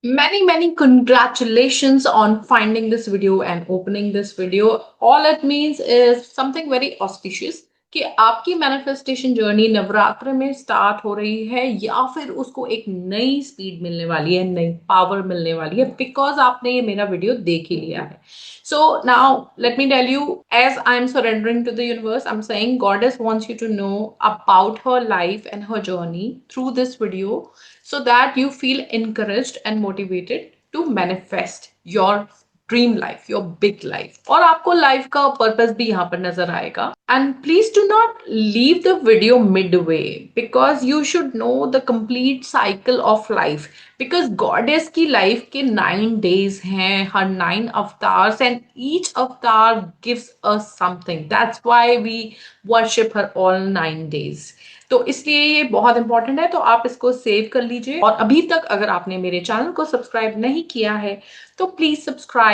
Many congratulations on finding this video and opening this video. All it means is something very auspicious कि आपकी manifestation journey Navratra में start हो रही है या फिर उसको एक नई स्पीड मिलने वाली है, नई पावर मिलने वाली है बिकॉज आपने ये मेरा वीडियो देख ही लिया है. So now let me tell you, as I'm surrendering to the universe, I'm saying Goddess wants you to know about her life and her journey through this video so that you feel encouraged and motivated to manifest your dream life, your big life. और आपको life का purpose भी यहाँ पर नजर आएगा. And please do not leave the video midway because you should know the complete cycle of life. Because goddess की life के 9 days हैं, हर 9 avatars, and each avatar gives us something. That's why we worship her all 9 days. तो इसलिए ये बहुत important है, तो आप इसको सेव कर लीजिए. और अभी तक अगर आपने मेरे चैनल को सब्सक्राइब नहीं किया है तो please subscribe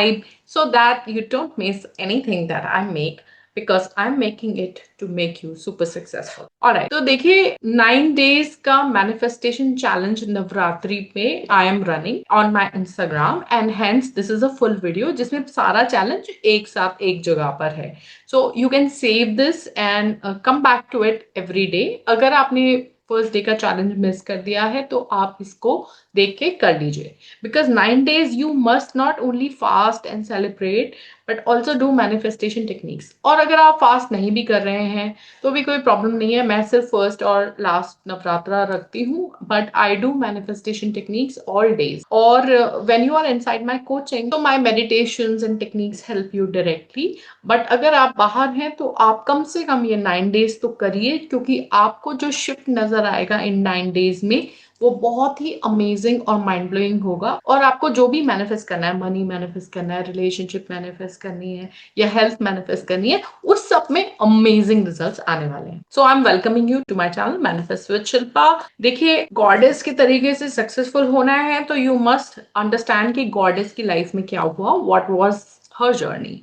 so that you don't miss anything that I make because I'm making it to make you super successful. Alright, तो देखिए 9 days का manifestation challenge नवरात्रि में I am running on my Instagram and hence this is a full video जिसमें सारा challenge एक साथ एक जगह पर है. So you can save this and come back to it every day. अगर आपने फर्स्ट डे का चैलेंज मिस कर दिया है तो आप इसको देख के कर लीजिए. Because 9 days you must not only fast and celebrate but also do manifestation techniques. और अगर आप फास्ट नहीं भी कर रहे हैं तो भी कोई प्रॉब्लम नहीं है. मैं सिर्फ फर्स्ट और लास्ट नवरात्रा रखती हूँ but I do manifestation techniques all days. और when you are inside my coaching तो my meditations and techniques help you directly. But अगर आप बाहर हैं तो आप कम से कम ये 9 days तो करिए क्योंकि आपको जो शिफ्ट नजर आएगा इन 9 days में वो बहुत ही अमेजिंग और माइंड ब्लोइंग होगा. और आपको जो भी मैनिफेस्ट करना है, मनी मैनिफेस्ट करना है, रिलेशनशिप मैनिफेस्ट करनी है या हेल्थ मैनिफेस्ट करनी है, उस सब में अमेजिंग रिजल्ट्स आने वाले हैं. So I am welcoming you to my channel manifest with Shilpa. देखिए गॉडेस के तरीके से सक्सेसफुल होना है तो यू मस्ट अंडरस्टैंड कि गॉडेस की लाइफ में क्या हुआ, what was her journey.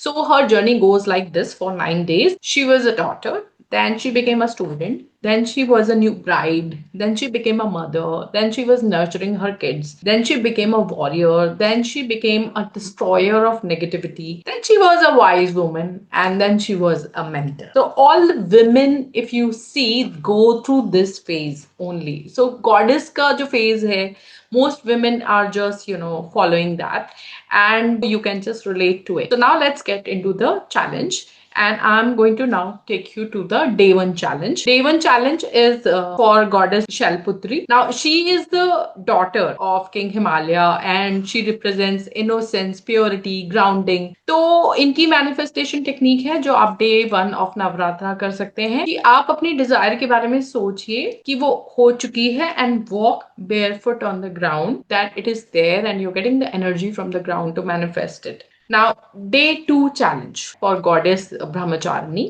So her journey goes like this. For 9 days she was a daughter, then she became a student, then she was a new bride, then she became a mother, then she was nurturing her kids, then she became a warrior, then she became a destroyer of negativity, then she was a wise woman, and then she was a mentor. So all the women, if you see, go through this phase only. So goddess ka jo phase hai, most women are just following that and you can just relate to it. So now let's get into the challenge and I'm going to now take you to the day one challenge. Day one challenge is for goddess Shalputri. Now she is the daughter of King Himalaya and she represents innocence, purity, grounding. तो इनकी manifestation technique है जो आप day one of Navratra कर सकते हैं कि आप अपनी डिजायर के बारे में सोचिए कि वो हो चुकी है and walk barefoot on the ground that it is there and you're getting the energy from the ground to manifest it. Now day 2 challenge for goddess Brahmacharini.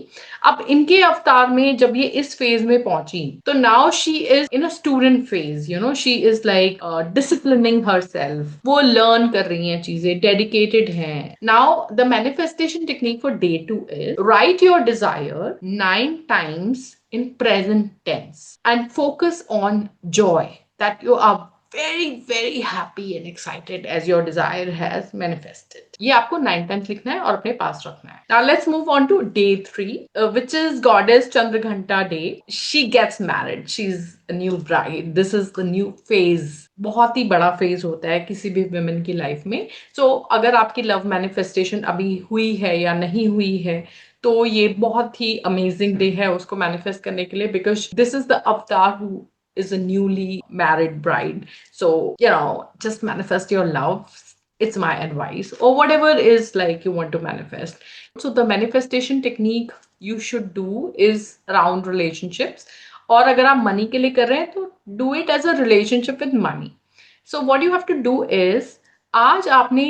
अब इनके अवतार में जब ये इस फेज में पहुंची तो now she is in a student phase, she is like disciplining herself. वो learn कर रही हैं चीजें, dedicated हैं. Now the manifestation technique for day 2 is write your desire 9 times in present tense and focus on joy that you are very happy and excited as your desire has manifested. ये आपको 9 times लिखना है और अपने पास रखना है. Now let's move on to day 3, which is goddess Chandraghanta day. She gets married. She's a new bride. This is the new phase. बहुत ही बड़ा फेज होता है किसी भी वुमेन की लाइफ में. So अगर आपकी लव मैनिफेस्टेशन अभी हुई है या नहीं हुई है तो ये बहुत ही अमेजिंग डे है उसको मैनिफेस्ट करने के लिए बिकॉज दिस इज द अवतार who is a newly married bride. So, just manifest your love. It's my advice. Or whatever is like you want to manifest. So the manifestation technique you should do is around relationships. और अगर आप money के लिए कर रहे हैं तो do it as a relationship with money. So what you have to do is आज आपने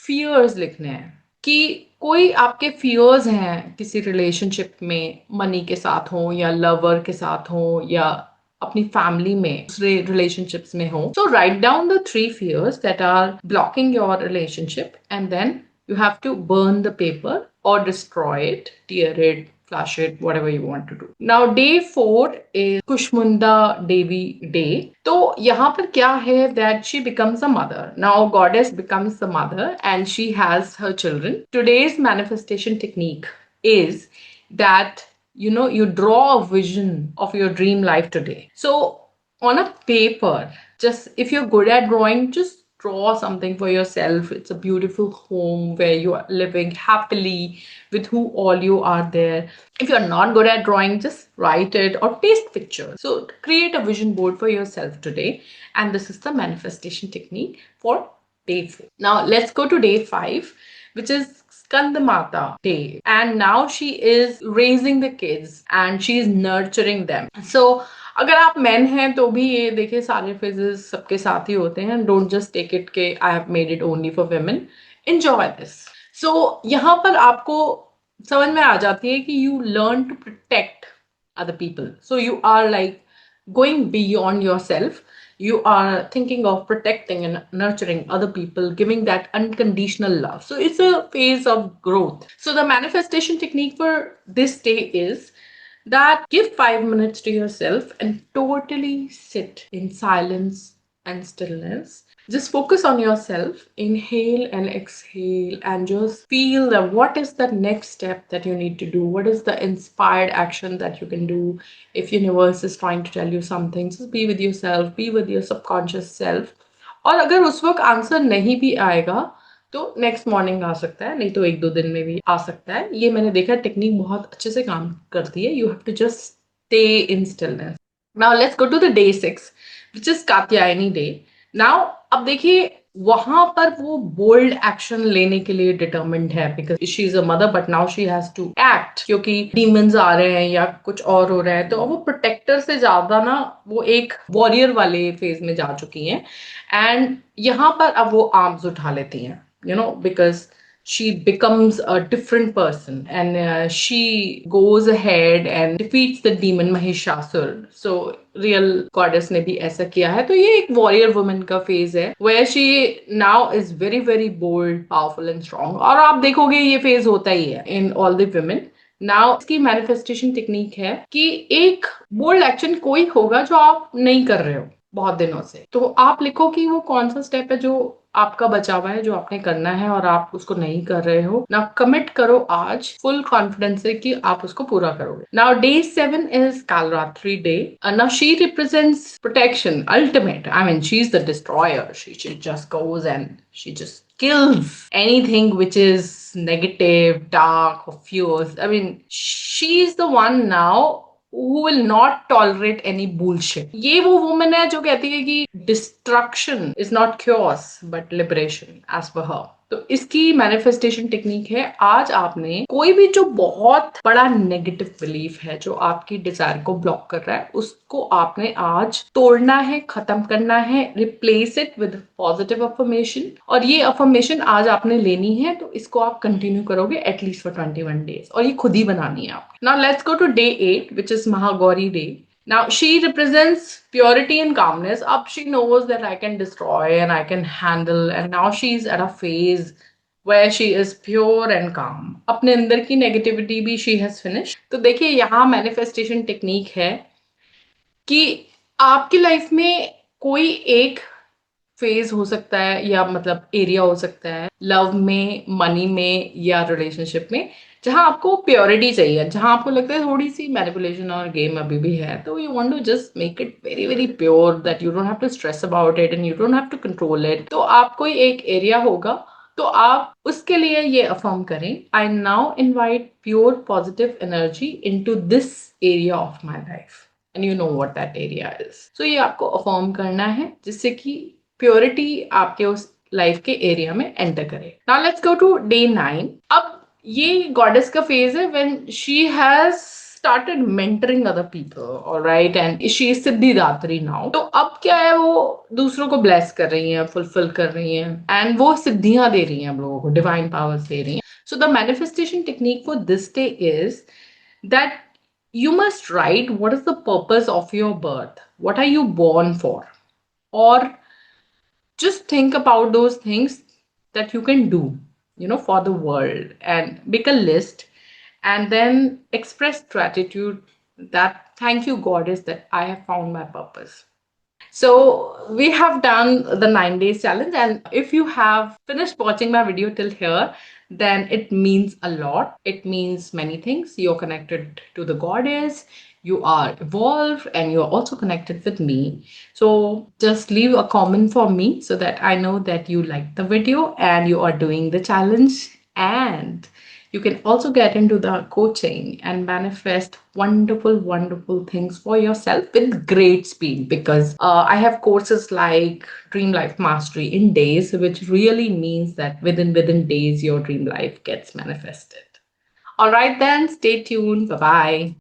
fears लिखने हैं कि कोई आपके फियर्स हैं किसी रिलेशनशिप में, मनी के साथ हो या लवर के साथ हो या अपनी फैमिली में दूसरे रिलेशनशिप्स में हो. So write down the 3 fears that are blocking your relationship and then you have to burn the paper or destroy it, tear it, flash it, whatever you want to do. Now day 4 is Kushmunda Devi day. तो यहाँ पर क्या है that she becomes a mother. Now goddess becomes the mother and she has her children. Today's manifestation technique is that you draw a vision of your dream life today. So on a paper, just if you're good at drawing, just draw something for yourself. It's a beautiful home where you are living happily with who all you are there. If you're not good at drawing, just write it or paste pictures. So create a vision board for yourself today. And this is the manifestation technique for day 4. Now let's go to day 5, which is Skandamata day. And now she is raising the kids and she is nurturing them. So अगर आप man हैं तो भी ये देखिए सारे phases सबके साथ ही होते हैं. डोंट जस्ट टेक इट के I have made it only for women. Enjoy this. So यहाँ पर आपको समझ में आ जाती है कि you learn to protect other people. So you are like going beyond yourself. You are thinking of protecting and nurturing other people, giving that unconditional love. So it's a phase of growth. So the manifestation technique for this day is that give 5 minutes to yourself and totally sit in silence and stillness. Just focus on yourself. Inhale and exhale and just feel that what is the next step that you need to do. What is the inspired action that you can do? If universe is trying to tell you something, just be with yourself, be with your subconscious self. और अगर उस वक्त answer नहीं भी आएगा तो next morning आ सकता है, नहीं तो 1-2 दिन में भी आ सकता है. ये मैंने देखा टेक्निक बहुत अच्छे से काम करती है. You have to just stay in stillness. Now let's go to the day 6 which is Katyayani day. Now अब देखिए वहां पर वो बोल्ड एक्शन लेने के लिए डिटर्मिन्ड है because she is a mother but now she has to act क्योंकि डीमंस आ रहे हैं या कुछ और हो रहा है. तो वो प्रोटेक्टर से ज्यादा ना वो एक वॉरियर वाले फेज में जा चुकी हैं एंड यहाँ पर अब वो आर्म्स उठा लेती हैं because she becomes a different person and she goes ahead and defeats the demon Mahishasur. So real goddess ने भी ऐसा किया है. तो ये एक warrior woman का phase है where she now is very very bold, powerful and strong. और आप देखोगे ये phase होता ही है in all the women. Now इसकी मैनिफेस्टेशन टेक्निक है कि एक बोल्ड एक्शन कोई होगा जो आप नहीं कर रहे हो बहुत दिनों से. तो आप लिखो कि वो कौन सा स्टेप है जो आपका बचा हुआ है जो आपने करना है और आप उसको नहीं कर रहे हो. ना कमिट करो आज फुल कॉन्फिडेंस से कि आप उसको पूरा करोगे. Now day 7 is Kalaratri day. Now she represents protection ultimate. I mean she is the destroyer. She just goes and she just kills anything which is negative, dark or fierce. I mean, she's the one now who will not tolerate any bullshit. ये वो woman है जो कहती है कि destruction is not chaos but liberation as per her. तो इसकी manifestation technique है आज आपने कोई भी जो बहुत बड़ा नेगेटिव बिलीफ है जो आपकी डिजायर को ब्लॉक कर रहा है उसको आपने आज तोड़ना है, खत्म करना है, replace it with positive affirmation. और ये अफर्मेशन आज आपने लेनी है तो इसको आप कंटिन्यू करोगे एटलीस्ट फॉर 21 डेज और ये खुद ही बनानी है आपको. Now let's go to day 8 which is Mahagauri day. Now she represents purity and calmness. Up she knows that I can destroy and I can handle, and now she's at a phase where she is pure and calm. अपने अंदर की negativity भी she has finished. तो देखिए यहाँ manifestation technique है कि आपकी लाइफ में कोई एक फेज हो सकता है या मतलब एरिया हो सकता है लव में, मनी में या रिलेशनशिप में जहां आपको प्योरिटी चाहिए, जहां आपको लगता है थोड़ी सी मैनिपुलेशन और गेम अभी भी है. तो you want to just make it very very pure that you don't have to stress about it and you don't have to control it. तो आपको एक एरिया होगा तो आप उसके लिए ये अफर्म करें, I now invite pure positive energy into this area of my life and you know what that area is. So ये आपको अफर्म करना है जिससे कि प्योरिटी आपके उस लाइफ के एरिया में एंटर करे. Now let's go to day 9. अब ये गॉडेस का फेज है when she has started mentoring other people, all right, and she is Siddhidatri now. तो अब क्या है वो दूसरों को bless कर रही हैं, fulfill कर रही हैं and वो सिद्धियां दे रही हैं हम लोगों को, divine powers दे रही हैं. So the manifestation technique for this day is that you must write what is the purpose of your birth, what are you born for, or just think about those things that you can do for the world and make a list and then express gratitude that thank you, Goddess, that I have found my purpose. So we have done the 9 days challenge, and if you have finished watching my video till here, then it means a lot. It means many things. You're connected to the goddess, you are evolved, and you're also connected with me. So just leave a comment for me so that I know that you like the video and you are doing the challenge. And you can also get into the coaching and manifest wonderful, wonderful things for yourself with great speed, because I have courses like Dream Life Mastery in days, which really means that within days your dream life gets manifested. All right, then, stay tuned. Bye bye.